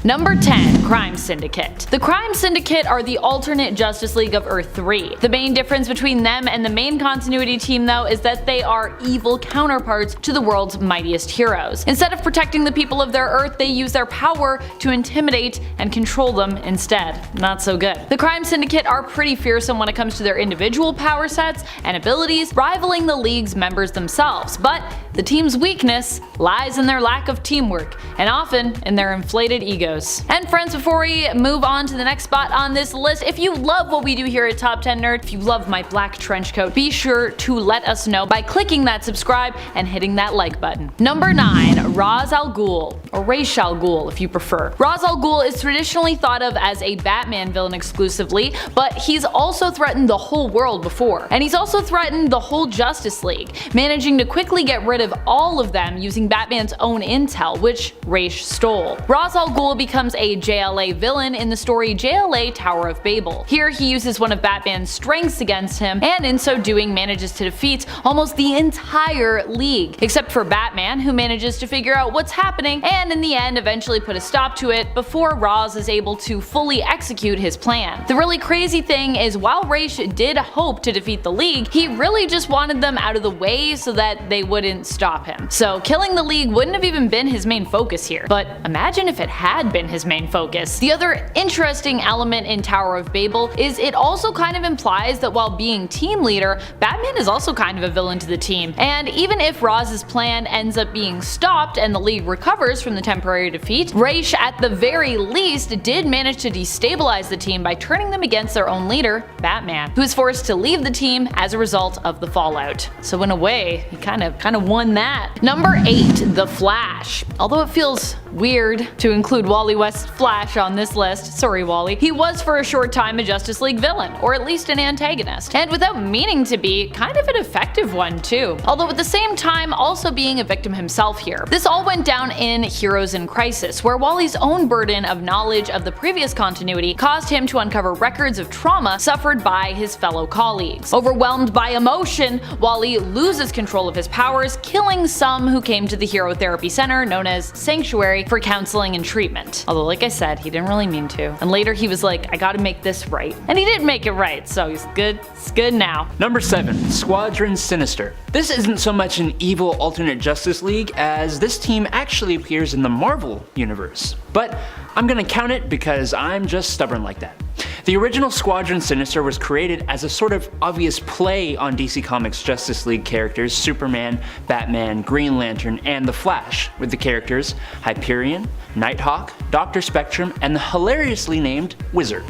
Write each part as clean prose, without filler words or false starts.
Number 10. Crime Syndicate. The Crime Syndicate are the alternate Justice League of Earth 3. The main difference between them and the main continuity team though is that they are evil counterparts to the world's mightiest heroes. Instead of protecting the people of their Earth, they use their power to intimidate and control them instead. Not so good. The Crime Syndicate are pretty fearsome when it comes to their individual power sets and abilities, rivaling the League's members themselves, but the team's weakness lies in their lack of teamwork, and often in their inflated egos. And friends, before we move on to the next spot on this list, if you love what we do here at Top 10 Nerd, if you love my black trench coat, be sure to let us know by clicking that subscribe and hitting that like button. Number 9. Ra's al Ghul, or Ra's al Ghul if you prefer. Ra's al Ghul is traditionally thought of as a Batman villain exclusively, but he's also threatened the whole world before. And he's also threatened the whole Justice League, managing to quickly get rid of all of them using Batman's own intel, which Ra's stole. Ra's al Ghul becomes a JLA villain in the story JLA Tower of Babel. Here he uses one of Batman's strengths against him, and in so doing manages to defeat almost the entire League, except for Batman, who manages to figure out what's happening and in the end eventually put a stop to it before Ra's is able to fully execute his plan. The really crazy thing is, while Ra's did hope to defeat the League, he really just wanted them out of the way so that they wouldn't stop him. So killing the League wouldn't have even been his main focus here, but imagine if it had been his main focus. The other interesting element in Tower of Babel is it also kind of implies that while being team leader, Batman is also kind of a villain to the team, and even if Raz's plan ends up being stopped and the League recovers from the temporary defeat, Ra's at the very least did manage to destabilize the team by turning them against their own leader, Batman, who is forced to leave the team as a result of the fallout. So in a way, he kind of won that. Number 8. The Flash. Although it feels weird to include Wally West's Flash on this list, sorry Wally, he was for a short time a Justice League villain, or at least an antagonist, and without meaning to be, kind of an effective one too, although at the same time also being a victim himself here. This all went down in Heroes in Crisis, where Wally's own burden of knowledge of the previous continuity caused him to uncover records of trauma suffered by his fellow colleagues. Overwhelmed by emotion, Wally loses control of his powers, killing some who came to the Hero Therapy Center known as Sanctuary for counseling and treatment. Although like I said, he didn't really mean to. And later he was like, I gotta make this right. And he did make it right, so he's good. It's good now. Number 7. Squadron Sinister. This isn't so much an evil alternate Justice League as this team actually appears in the Marvel universe. But I'm gonna count it because I'm just stubborn like that. The original Squadron Sinister was created as a sort of obvious play on DC Comics Justice League characters Superman, Batman, Green Lantern, and The Flash, with the characters Hyperion, Nighthawk, Dr. Spectrum, and the hilariously named Wizard,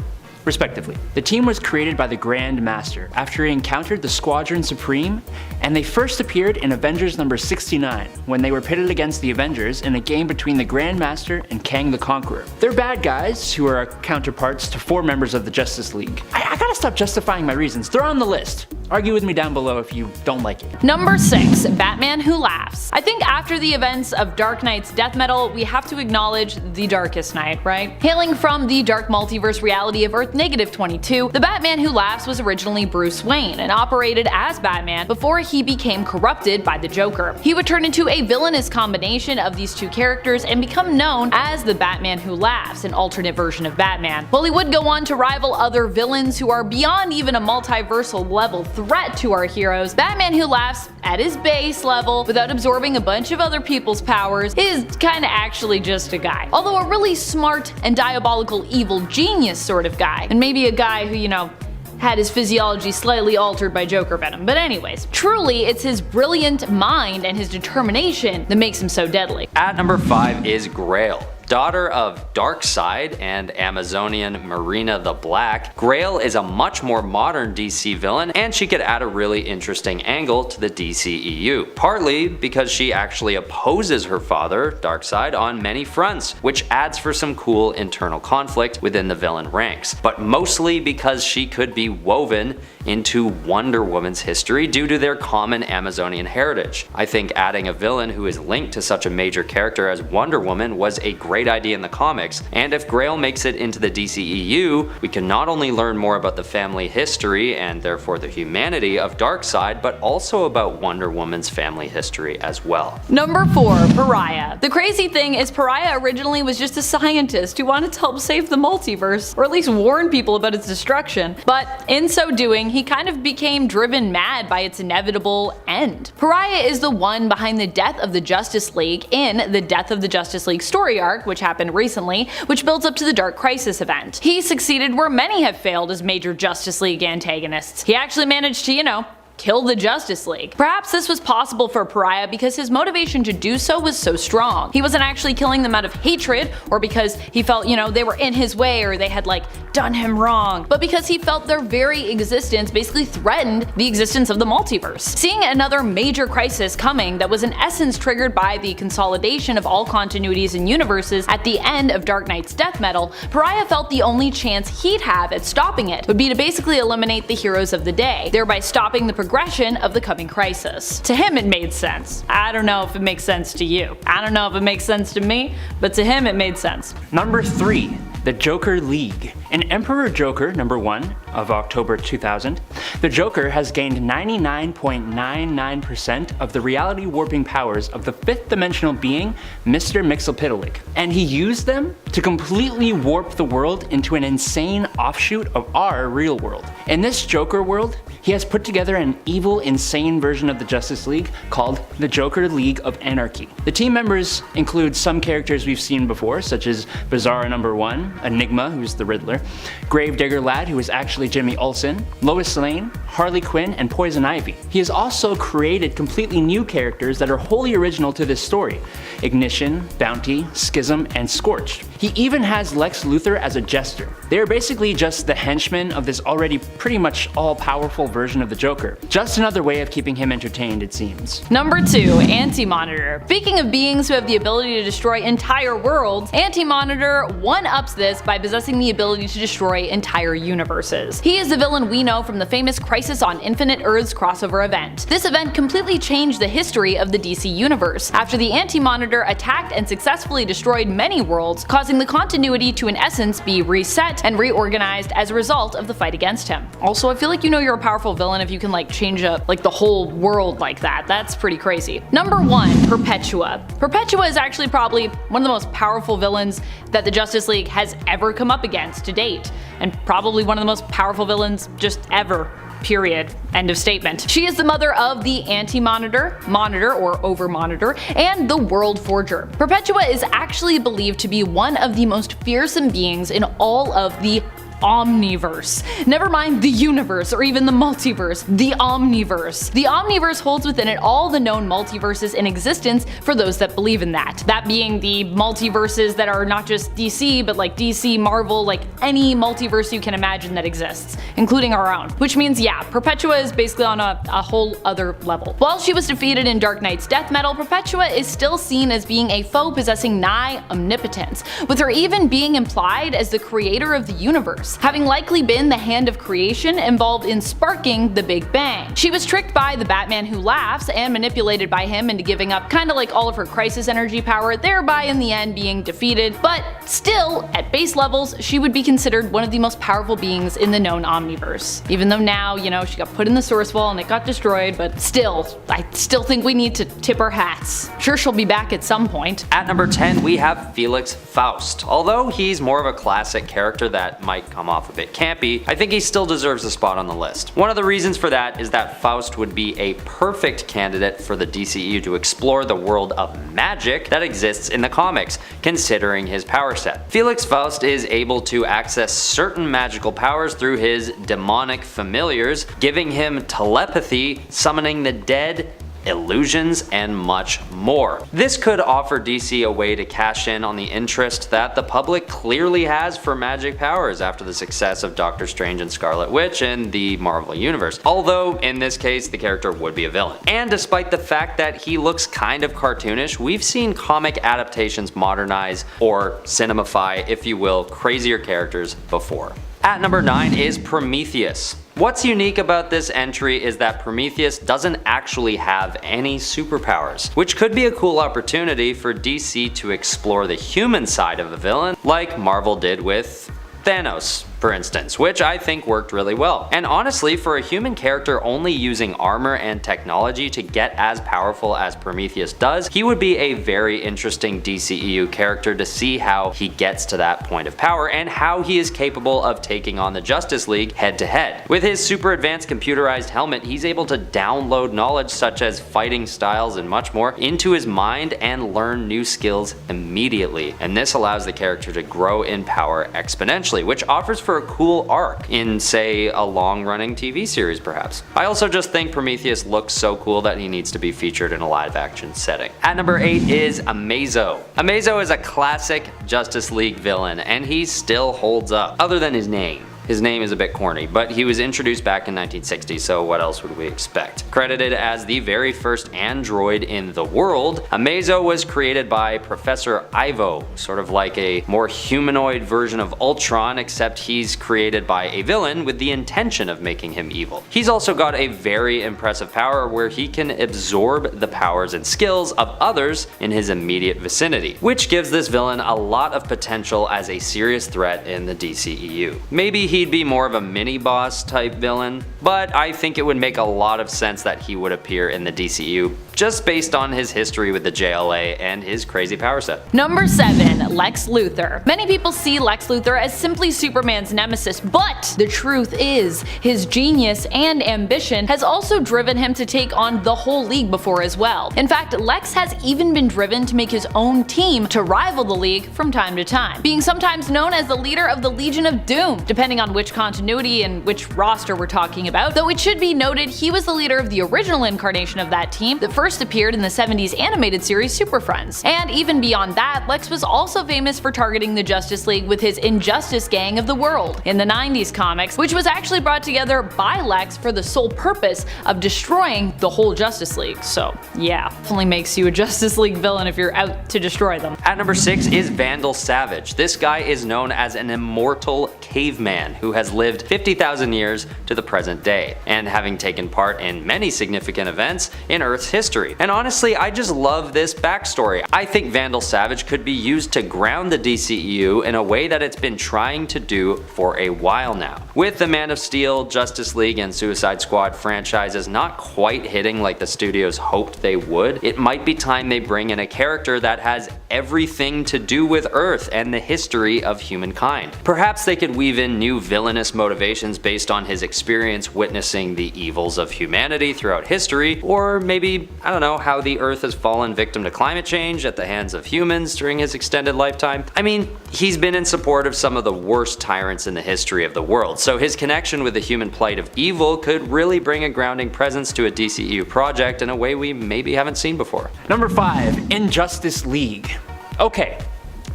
respectively. The team was created by the Grand Master after he encountered the Squadron Supreme, and they first appeared in Avengers number 69 when they were pitted against the Avengers in a game between the Grand Master and Kang the Conqueror. They're bad guys who are counterparts to 4 members of the Justice League. I gotta stop justifying my reasons, they're on the list. Argue with me down below if you don't like it. Number 6. Batman Who Laughs. I think after the events of Dark Knight's death metal, we have to acknowledge the Darkest Knight, right? Hailing from the dark multiverse reality of Earth -22, the Batman Who Laughs was originally Bruce Wayne and operated as Batman before he became corrupted by the Joker. He would turn into a villainous combination of these two characters and become known as the Batman Who Laughs, an alternate version of Batman. While he would go on to rival other villains who are beyond even a multiversal level threat to our heroes, Batman Who Laughs, at his base level, without absorbing a bunch of other people's powers, is kinda actually just a guy. Although a really smart and diabolical evil genius sort of guy, and maybe a guy who, had his physiology slightly altered by Joker venom. But anyways, truly it's his brilliant mind and his determination that makes him so deadly. At number 5 is Grail. Daughter of Darkseid and Amazonian Marina the Black, Grail is a much more modern DC villain, and she could add a really interesting angle to the DCEU, partly because she actually opposes her father, Darkseid, on many fronts, which adds for some cool internal conflict within the villain ranks, but mostly because she could be woven into Wonder Woman's history due to their common Amazonian heritage. I think adding a villain who is linked to such a major character as Wonder Woman was a great great idea in the comics, and if Grail makes it into the DCEU, we can not only learn more about the family history and therefore the humanity of Darkseid, but also about Wonder Woman's family history as well. Number 4. Pariah. The crazy thing is Pariah originally was just a scientist who wanted to help save the multiverse, or at least warn people about its destruction, but in so doing, he kind of became driven mad by its inevitable end. Pariah is the one behind the death of the Justice League in the Death of the Justice League story arc, which happened recently, which builds up to the Dark Crisis event. He succeeded where many have failed as major Justice League antagonists. He actually managed to, kill the Justice League. Perhaps this was possible for Pariah because his motivation to do so was so strong. He wasn't actually killing them out of hatred or because he felt, they were in his way or they had done him wrong, but because he felt their very existence basically threatened the existence of the multiverse. Seeing another major crisis coming that was in essence triggered by the consolidation of all continuities and universes at the end of Dark Knight's death metal, Pariah felt the only chance he'd have at stopping it would be to basically eliminate the heroes of the day, thereby stopping the progression of the coming crisis. To him it made sense. I don't know if it makes sense to you. I don't know if it makes sense to me, but to him it made sense. Number 3. The Joker League. In Emperor Joker #1 of October 2000, the Joker has gained 99.99% of the reality warping powers of the 5th dimensional being, Mr. Mxyzptlk, and he used them to completely warp the world into an insane offshoot of our real world. In this Joker world, he has put together an evil, insane version of the Justice League called the Joker League of Anarchy. The team members include some characters we've seen before, such as Bizarro #1, Enigma, who's the Riddler, Gravedigger Lad, who is actually Jimmy Olsen, Lois Lane, Harley Quinn, and Poison Ivy. He has also created completely new characters that are wholly original to this story: Ignition, Bounty, Schism, and Scorched. He even has Lex Luthor as a jester. They are basically just the henchmen of this already pretty much all-powerful version of the Joker. Just another way of keeping him entertained, it seems. Number 2. Anti-Monitor. Speaking of beings who have the ability to destroy entire worlds, Anti-Monitor one-ups this by possessing the ability to destroy entire universes. He is the villain we know from the famous Crisis on Infinite Earths crossover event. This event completely changed the history of the DC universe, after the Anti-Monitor attacked and successfully destroyed many worlds, causing the continuity to in essence be reset and reorganized as a result of the fight against him. Also, I feel like you're a powerful villain if you can change up the whole world like that. That's pretty crazy. Number 1. Perpetua. Perpetua is actually probably one of the most powerful villains that the Justice League has ever come up against to date, and probably one of the most powerful villains just ever. Period. End of statement. She is the mother of the Anti-Monitor, Monitor or Over-Monitor, and the World Forger. Perpetua is actually believed to be one of the most fearsome beings in all of the Omniverse. Never mind the universe or even the multiverse, the Omniverse. The Omniverse holds within it all the known multiverses in existence for those that believe in that. That being the multiverses that are not just DC, but DC, Marvel, any multiverse you can imagine that exists, including our own. Which means, yeah, Perpetua is basically on a whole other level. While she was defeated in Dark Knight's death metal, Perpetua is still seen as being a foe possessing nigh omnipotence, with her even being implied as the creator of the universe, having likely been the hand of creation involved in sparking the Big Bang. She was tricked by the Batman Who Laughs and manipulated by him into giving up kinda all of her crisis energy power, thereby in the end being defeated, but still, at base levels, she would be considered one of the most powerful beings in the known Omniverse. Even though now, she got put in the Source Wall and it got destroyed, but still, I still think we need to tip our hats. Sure, she'll be back at some point. At number 10, we have Felix Faust. Although he's more of a classic character that might come off a bit campy, I think he still deserves a spot on the list. One of the reasons for that is that Faust would be a perfect candidate for the DCEU to explore the world of magic that exists in the comics, considering his power set. Felix Faust is able to access certain magical powers through his demonic familiars, giving him telepathy, summoning the dead, illusions, and much more. This could offer DC a way to cash in on the interest that the public clearly has for magic powers after the success of Doctor Strange and Scarlet Witch in the Marvel Universe, although in this case the character would be a villain. And despite the fact that he looks kind of cartoonish, we've seen comic adaptations modernize or cinemify, if you will, crazier characters before. At number 9 is Prometheus. What's unique about this entry is that Prometheus doesn't actually have any superpowers, which could be a cool opportunity for DC to explore the human side of a villain, like Marvel did with Thanos, for instance, which I think worked really well. And honestly, for a human character only using armor and technology to get as powerful as Prometheus does, he would be a very interesting DCEU character to see how he gets to that point of power and how he is capable of taking on the Justice League head to head. With his super advanced computerized helmet, he's able to download knowledge such as fighting styles and much more into his mind and learn new skills immediately. And this allows the character to grow in power exponentially, which offers for a cool arc in, say, a long-running TV series perhaps. I also just think Prometheus looks so cool that he needs to be featured in a live-action setting. At number 8 is Amazo. Amazo is a classic Justice League villain, and he still holds up, other than his name. His name is a bit corny, but he was introduced back in 1960, so what else would we expect? Credited as the very first android in the world, Amazo was created by Professor Ivo, sort of like a more humanoid version of Ultron, except he's created by a villain with the intention of making him evil. He's also got a very impressive power where he can absorb the powers and skills of others in his immediate vicinity, which gives this villain a lot of potential as a serious threat in the DCEU. Maybe he'd be more of a mini-boss type villain, but I think it would make a lot of sense that he would appear in the DCU just based on his history with the JLA and his crazy power set. Number 7. Lex Luthor. Many people see Lex Luthor as simply Superman's nemesis, but the truth is, his genius and ambition has also driven him to take on the whole League before as well. In fact, Lex has even been driven to make his own team to rival the League from time to time, being sometimes known as the leader of the Legion of Doom, depending on which continuity and which roster we're talking about, though it should be noted he was the leader of the original incarnation of that team that first appeared in the 70s animated series Super Friends. And even beyond that, Lex was also famous for targeting the Justice League with his Injustice Gang of the World in the 90s comics, which was actually brought together by Lex for the sole purpose of destroying the whole Justice League. So yeah, definitely makes you a Justice League villain if you're out to destroy them. At number 6 is Vandal Savage. This guy is known as an immortal caveman who has lived 50,000 years to the present day, and having taken part in many significant events in Earth's history. And honestly, I just love this backstory. I think Vandal Savage could be used to ground the DCEU in a way that it's been trying to do for a while now. With the Man of Steel, Justice League, and Suicide Squad franchises not quite hitting like the studios hoped they would, it might be time they bring in a character that has everything to do with Earth and the history of humankind. Perhaps they could weave in new villainous motivations based on his experience witnessing the evils of humanity throughout history, or maybe, I don't know, how the Earth has fallen victim to climate change at the hands of humans during his extended lifetime. I mean, he's been in support of some of the worst tyrants in the history of the world, so his connection with the human plight of evil could really bring a grounding presence to a DCEU project in a way we maybe haven't seen before. Number 5. Injustice League. Okay,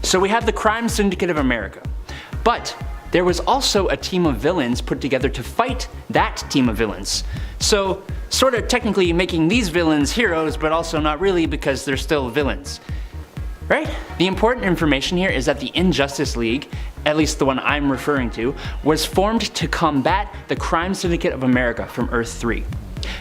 so we have the Crime Syndicate of America, but there was also a team of villains put together to fight that team of villains. So, sort of technically making these villains heroes, but also not really because they're still villains. Right? The important information here is that the Injustice League, at least the one I'm referring to, was formed to combat the Crime Syndicate of America from Earth 3.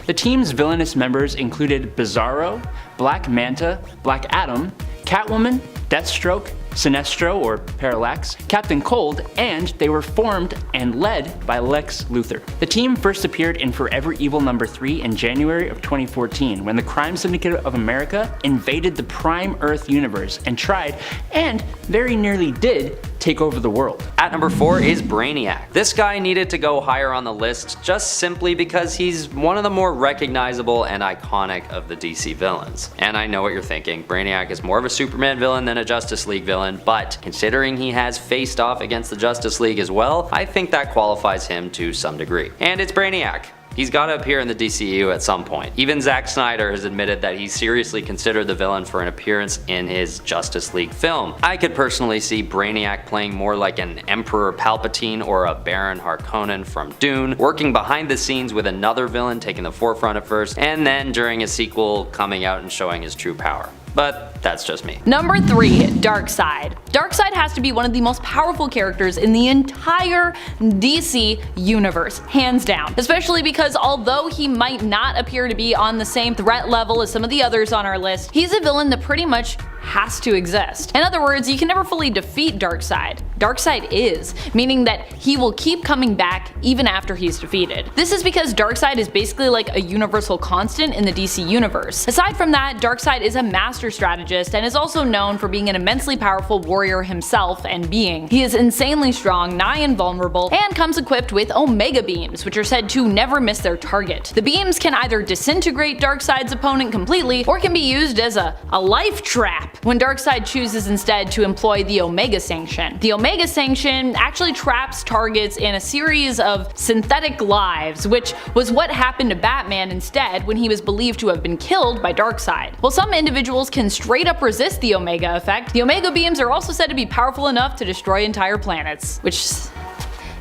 The team's villainous members included Bizarro, Black Manta, Black Adam, Catwoman, Deathstroke, Sinestro or Parallax, Captain Cold, and they were formed and led by Lex Luthor. The team first appeared in Forever Evil number 3 in January of 2014 when the Crime Syndicate of America invaded the Prime Earth universe and tried, and very nearly did, take over the world. At number 4 is Brainiac. This guy needed to go higher on the list just simply because he's one of the more recognizable and iconic of the DC villains. And I know what you're thinking, Brainiac is more of a Superman villain than a Justice League villain, but considering he has faced off against the Justice League as well, I think that qualifies him to some degree. And it's Brainiac. He's got to appear in the DCU at some point. Even Zack Snyder has admitted that he seriously considered the villain for an appearance in his Justice League film. I could personally see Brainiac playing more like an Emperor Palpatine or a Baron Harkonnen from Dune, working behind the scenes with another villain taking the forefront at first, and then during a sequel coming out and showing his true power. but that's just me. Number 3, Darkseid. Darkseid has to be one of the most powerful characters in the entire DC universe, hands down. Especially because although he might not appear to be on the same threat level as some of the others on our list, he's a villain that pretty much has to exist. In other words, you can never fully defeat Darkseid. Darkseid is, meaning that he will keep coming back even after he's defeated. This is because Darkseid is basically like a universal constant in the DC universe. Aside from that, Darkseid is a master strategist and is also known for being an immensely powerful warrior himself and being. He is insanely strong, nigh invulnerable, and comes equipped with Omega Beams, which are said to never miss their target. The beams can either disintegrate Darkseid's opponent completely, or can be used as a life trap when Darkseid chooses instead to employ the Omega Sanction. The Omega Sanction actually traps targets in a series of synthetic lives, which was what happened to Batman instead when he was believed to have been killed by Darkseid. While some individuals can straight up resist the Omega effect, the Omega Beams are also said to be powerful enough to destroy entire planets, which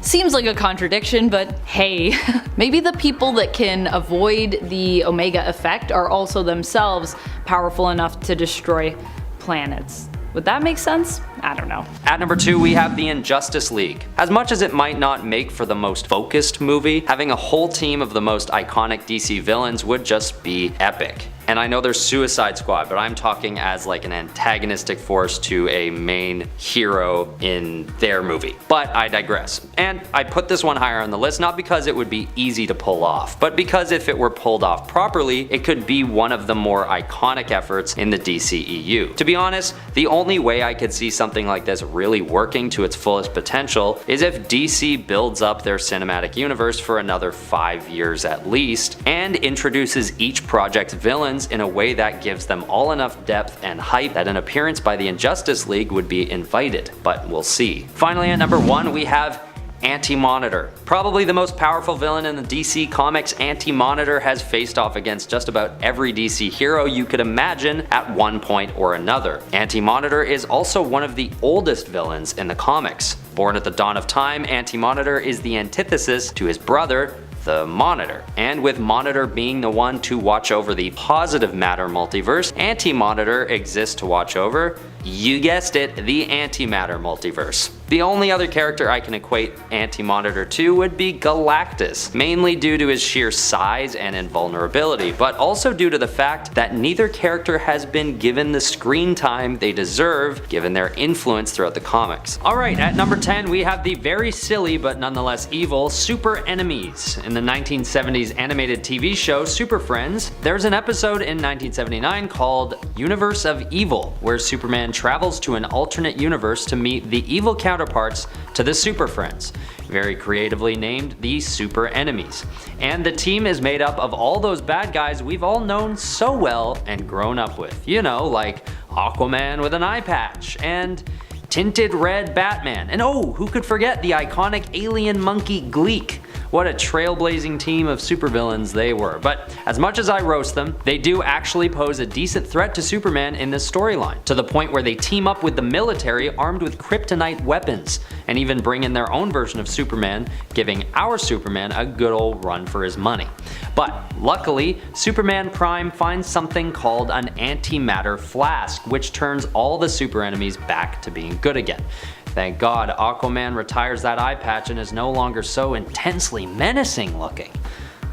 seems like a contradiction, but hey, maybe the people that can avoid the Omega effect are also themselves powerful enough to destroy planets. Would that make sense? I don't know. At number 2, we have the Injustice League. As much as it might not make for the most focused movie, having a whole team of the most iconic DC villains would just be epic. And I know there's Suicide Squad, but I'm talking as like an antagonistic force to a main hero in their movie. But I digress. And I put this one higher on the list not because it would be easy to pull off, but because if it were pulled off properly, it could be one of the more iconic efforts in the DCEU. To be honest, the only way I could see something like this really working to its fullest potential is if DC builds up their cinematic universe for another 5 years at least, and introduces each project's villains in a way that gives them all enough depth and hype that an appearance by the Injustice League would be invited, but we'll see. Finally, at number 1, we have Anti-Monitor. Probably the most powerful villain in the DC comics, Anti-Monitor has faced off against just about every DC hero you could imagine at one point or another. Anti-Monitor is also one of the oldest villains in the comics. Born at the dawn of time, Anti-Monitor is the antithesis to his brother, the Monitor. And with Monitor being the one to watch over the positive matter multiverse, Anti-Monitor exists to watch over, you guessed it, the antimatter multiverse. The only other character I can equate Anti-Monitor to would be Galactus, mainly due to his sheer size and invulnerability, but also due to the fact that neither character has been given the screen time they deserve given their influence throughout the comics. Alright, at number 10 we have the very silly but nonetheless evil Super Enemies. In the 1970s animated TV show Super Friends, there's an episode in 1979 called Universe of Evil, where Superman travels to an alternate universe to meet the evil counterparts to the Super Friends, very creatively named the Super Enemies. And the team is made up of all those bad guys we've all known so well and grown up with. You know, like Aquaman with an eye patch, and tinted red Batman, and oh, who could forget the iconic alien monkey Gleek. What a trailblazing team of supervillains they were. But as much as I roast them, they do actually pose a decent threat to Superman in this storyline, to the point where they team up with the military armed with kryptonite weapons, and even bring in their own version of Superman, giving our Superman a good old run for his money. But luckily, Superman Prime finds something called an antimatter flask, which turns all the super enemies back to being good again. Thank God Aquaman retires that eye patch and is no longer so intensely menacing looking.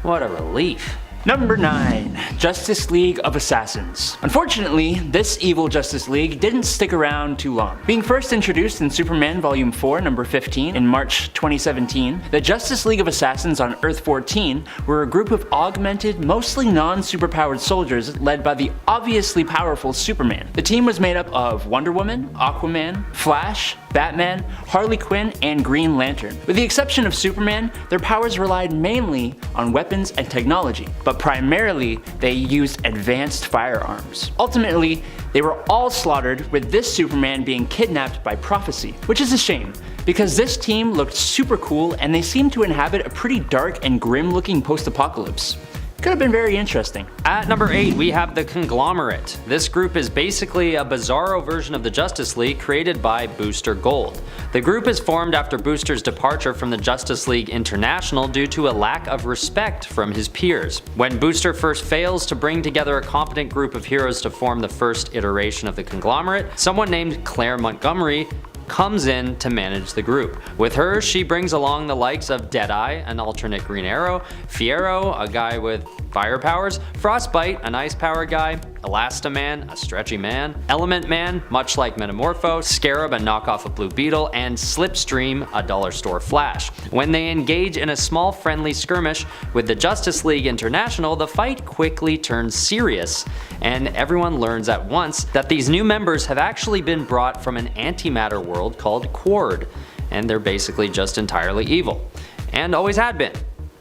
What a relief. Number 9. Justice League of Assassins. Unfortunately, this evil Justice League didn't stick around too long. Being first introduced in Superman Volume 4, number 15 in March 2017, the Justice League of Assassins on Earth 14 were a group of augmented, mostly non-superpowered soldiers led by the obviously powerful Superman. The team was made up of Wonder Woman, Aquaman, Flash, Batman, Harley Quinn, and Green Lantern. With the exception of Superman, their powers relied mainly on weapons and technology, but primarily they used advanced firearms. Ultimately, they were all slaughtered, with this Superman being kidnapped by Prophecy, which is a shame, because this team looked super cool and they seemed to inhabit a pretty dark and grim looking post-apocalypse. Could have been very interesting. At number 8, we have the Conglomerate. This group is basically a bizarro version of the Justice League created by Booster Gold. The group is formed after Booster's departure from the Justice League International due to a lack of respect from his peers. When Booster first fails to bring together a competent group of heroes to form the first iteration of the Conglomerate, someone named Claire Montgomery comes in to manage the group. With her, she brings along the likes of Deadeye, an alternate Green Arrow, Fiero, a guy with fire powers, Frostbite, an ice power guy, Elastaman, a stretchy man, Element Man, much like Metamorpho, Scarab, a knockoff of Blue Beetle, and Slipstream, a dollar store Flash. When they engage in a small friendly skirmish with the Justice League International, the fight quickly turns serious, and everyone learns at once that these new members have actually been brought from an antimatter world called Quard, and they're basically just entirely evil, and always had been.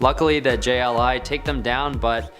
Luckily, the JLI take them down, but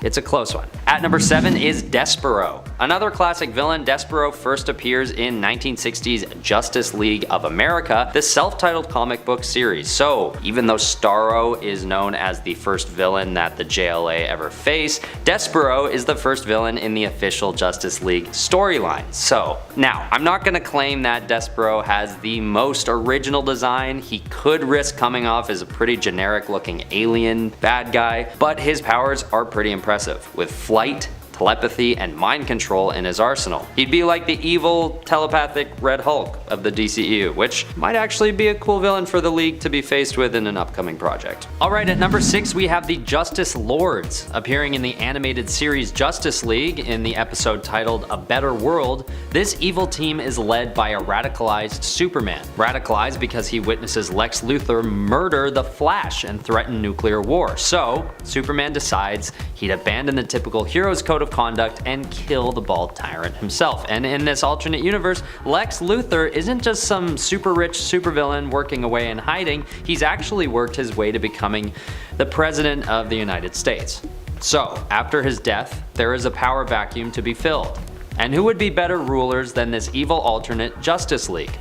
it's a close one. At number 7 is Despero. Another classic villain, Despero first appears in 1960's Justice League of America, the self-titled comic book series. So, even though Starro is known as the first villain that the JLA ever faced, Despero is the first villain in the official Justice League storyline. So, now, I'm not gonna claim that Despero has the most original design. He could risk coming off as a pretty generic looking alien bad guy, but his powers are pretty impressive, with flight, telepathy, and mind control in his arsenal. He'd be like the evil, telepathic Red Hulk of the DCEU, which might actually be a cool villain for the League to be faced with in an upcoming project. Alright, at number 6 we have the Justice Lords. Appearing in the animated series Justice League in the episode titled A Better World, this evil team is led by a radicalized Superman. Radicalized because he witnesses Lex Luthor murder the Flash and threaten nuclear war. So, Superman decides he'd abandon the typical hero's code of conduct and kill the bald tyrant himself. And in this alternate universe, Lex Luthor isn't just some super rich supervillain working away and hiding, he's actually worked his way to becoming the President of the United States. So, after his death, there is a power vacuum to be filled. And who would be better rulers than this evil alternate Justice League?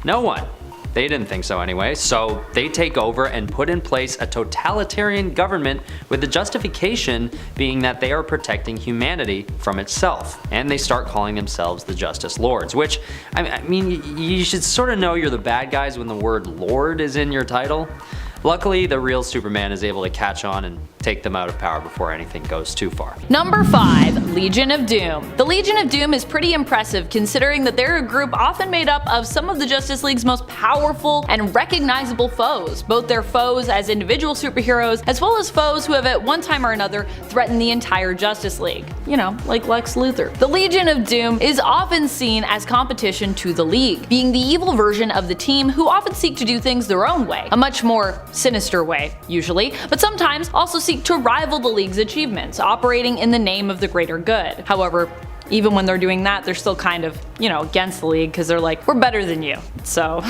No one. They didn't think so anyway, so they take over and put in place a totalitarian government with the justification being that they are protecting humanity from itself. And they start calling themselves the Justice Lords, which, I mean, you should sort of know you're the bad guys when the word Lord is in your title. Luckily, the real Superman is able to catch on and take them out of power before anything goes too far. Number 5. Legion of Doom. The Legion of Doom is pretty impressive considering that they're a group often made up of some of the Justice League's most powerful and recognizable foes, both their foes as individual superheroes as well as foes who have at one time or another threatened the entire Justice League. You know, like Lex Luthor. The Legion of Doom is often seen as competition to the League, being the evil version of the team who often seek to do things their own way, a much more sinister way, usually, but sometimes also seek to rival the League's achievements, operating in the name of the greater good. However, even when they're doing that, they're still kind of, you know, against the League because they're like, we're better than you. So,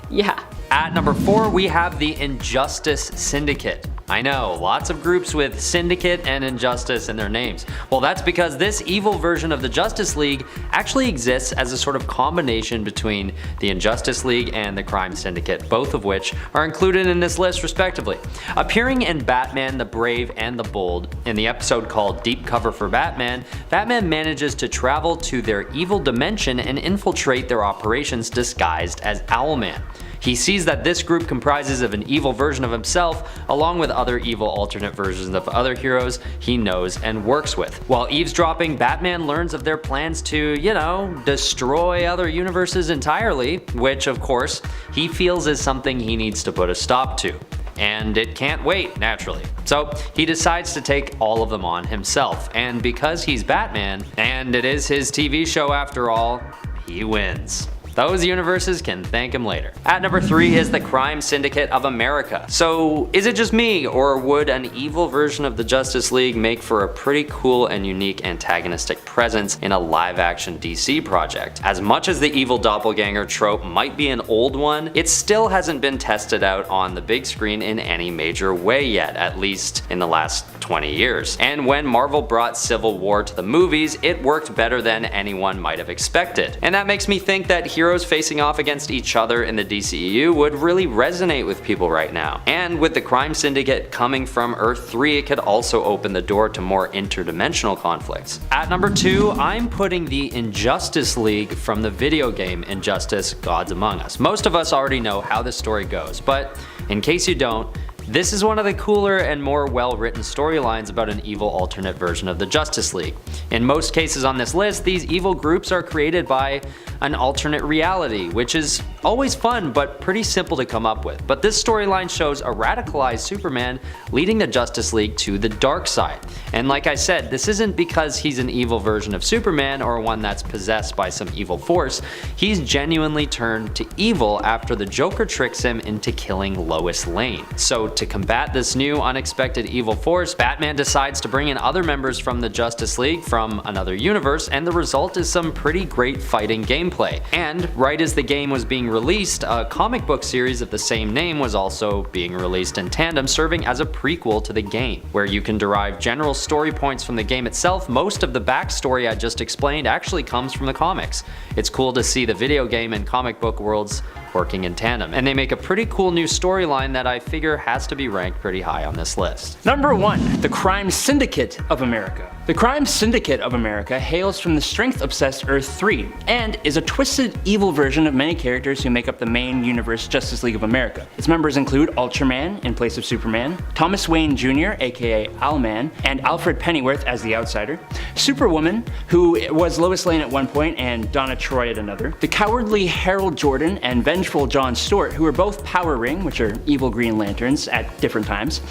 yeah. At number 4, we have the Injustice Syndicate. I know, lots of groups with Syndicate and Injustice in their names. Well, that's because this evil version of the Justice League actually exists as a sort of combination between the Injustice League and the Crime Syndicate, both of which are included in this list respectively. Appearing in Batman the Brave and the Bold, in the episode called Deep Cover for Batman, Batman manages to travel to their evil dimension and infiltrate their operations disguised as Owlman. He sees that this group comprises of an evil version of himself, along with other evil alternate versions of other heroes he knows and works with. While eavesdropping, Batman learns of their plans to, you know, destroy other universes entirely, which of course, he feels is something he needs to put a stop to. And it can't wait, naturally. So he decides to take all of them on himself, and because he's Batman, and it is his TV show after all, he wins. Those universes can thank him later. At number 3 is the Crime Syndicate of America. So is it just me, or would an evil version of the Justice League make for a pretty cool and unique antagonistic presence in a live-action DC project? As much as the evil doppelganger trope might be an old one, it still hasn't been tested out on the big screen in any major way yet, at least in the last 20 years. And when Marvel brought Civil War to the movies, it worked better than anyone might have expected. And that makes me think that heroes facing off against each other in the DCEU would really resonate with people right now. And with the crime syndicate coming from Earth 3, it could also open the door to more interdimensional conflicts. At number 2, I'm putting the Injustice League from the video game Injustice: Gods Among Us. Most of us already know how this story goes, but in case you don't, this is one of the cooler and more well-written storylines about an evil alternate version of the Justice League. In most cases on this list, these evil groups are created by an alternate reality, which is always fun but pretty simple to come up with. But this storyline shows a radicalized Superman leading the Justice League to the dark side. And like I said, this isn't because he's an evil version of Superman or one that's possessed by some evil force. He's genuinely turned to evil after the Joker tricks him into killing Lois Lane. So to combat this new unexpected evil force, Batman decides to bring in other members from the Justice League from another universe, and the result is some pretty great fighting gameplay. And right as the game was being released, a comic book series of the same name was also being released in tandem, serving as a prequel to the game. Where you can derive general story points from the game itself, most of the backstory I just explained actually comes from the comics. It's cool to see the video game and comic book worlds working in tandem, and they make a pretty cool new storyline that I figure has to be ranked pretty high on this list. Number 1. The Crime Syndicate of America. The Crime Syndicate of America hails from the strength-obsessed Earth 3, and is a twisted, evil version of many characters who make up the main universe Justice League of America. Its members include Ultraman in place of Superman, Thomas Wayne Jr. aka Owlman, and Alfred Pennyworth as the Outsider, Superwoman, who was Lois Lane at one point and Donna Troy at another, the cowardly Harold Jordan and vengeful John Stewart, who are both Power Ring, which are evil Green Lanterns, at different times,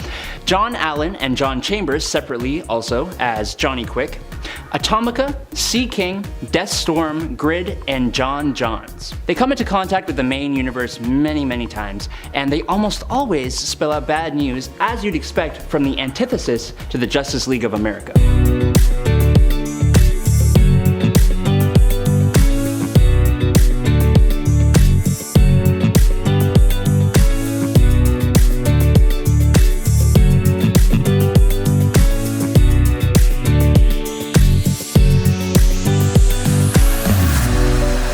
John Allen and John Chambers separately also as Johnny Quick, Atomica, Sea King, Deathstorm, Grid, and John Johns. They come into contact with the main universe many times, and they almost always spell out bad news, as you'd expect from the antithesis to the Justice League of America.